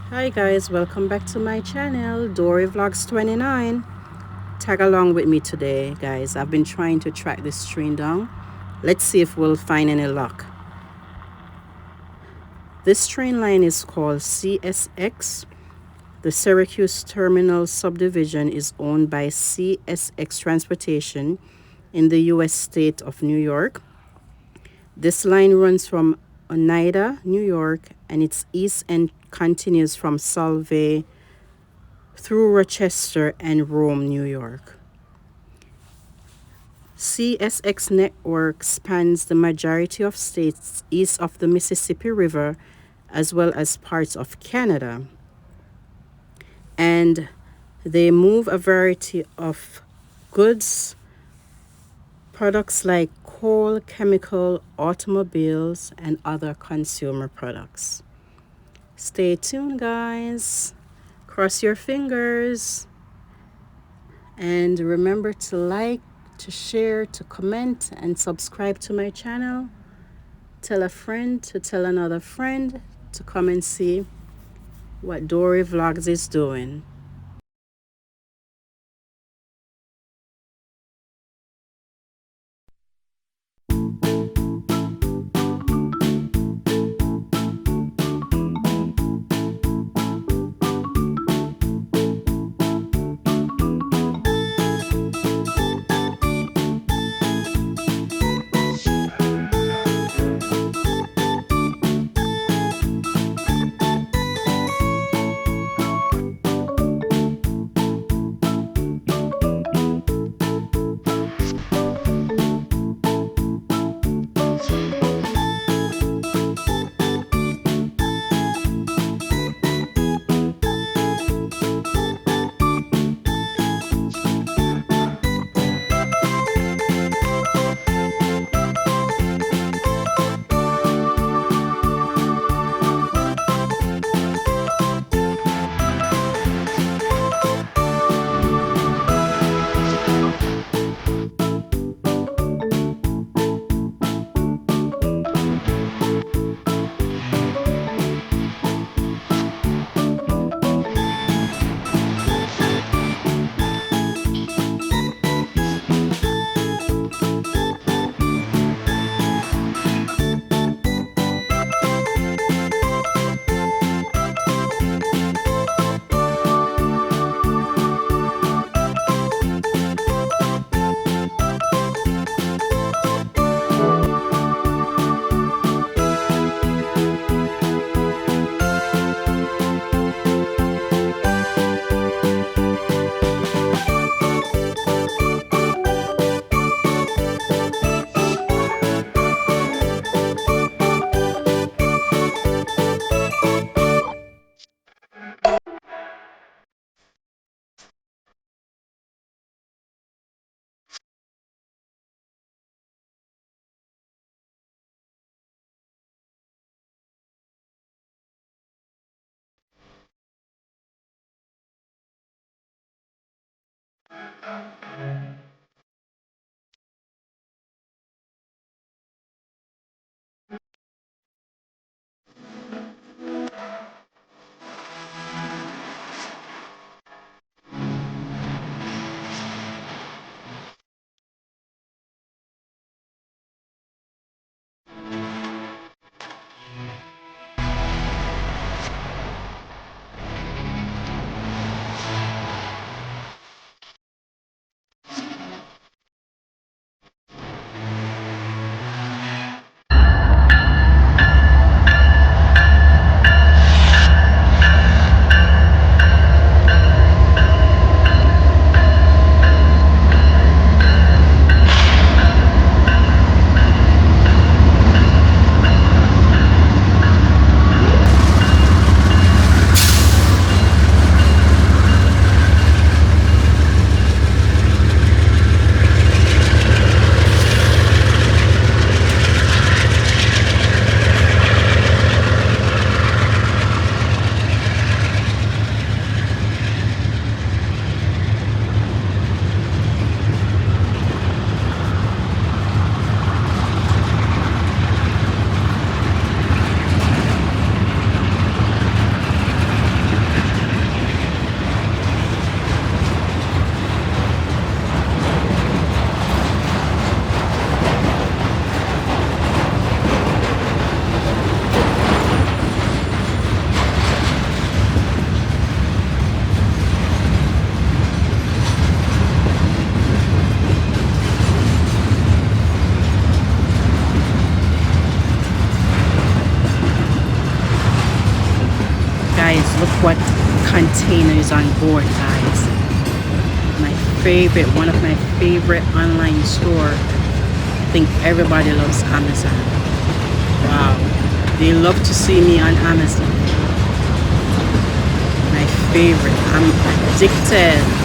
Hi guys, welcome back to my channel, Dory Vlogs 29. Tag along with me today, guys. I've been trying to track this train down. Let's see if we'll find any luck. This train line is called CSX. The Syracuse Terminal Subdivision is owned by CSX Transportation in the U.S. state of New York. This line runs from Oneida, New York, and its east end continues from Solvay through Rochester and Rome, New York. CSX network spans the majority of states east of the Mississippi River as well as parts of Canada. And they move a variety of goods, products like coal, chemical, automobiles, and other consumer products. Stay tuned, guys. Cross your fingers. And remember to like, to share, to comment, and subscribe to my channel. Tell a friend to tell another friend to come and see what Dory Vlogs is doing. guys, look what container is on board, guys. My favorite, one of my favorite online store. I think everybody loves Amazon. Wow, they love to see me on Amazon. My favorite. I'm addicted.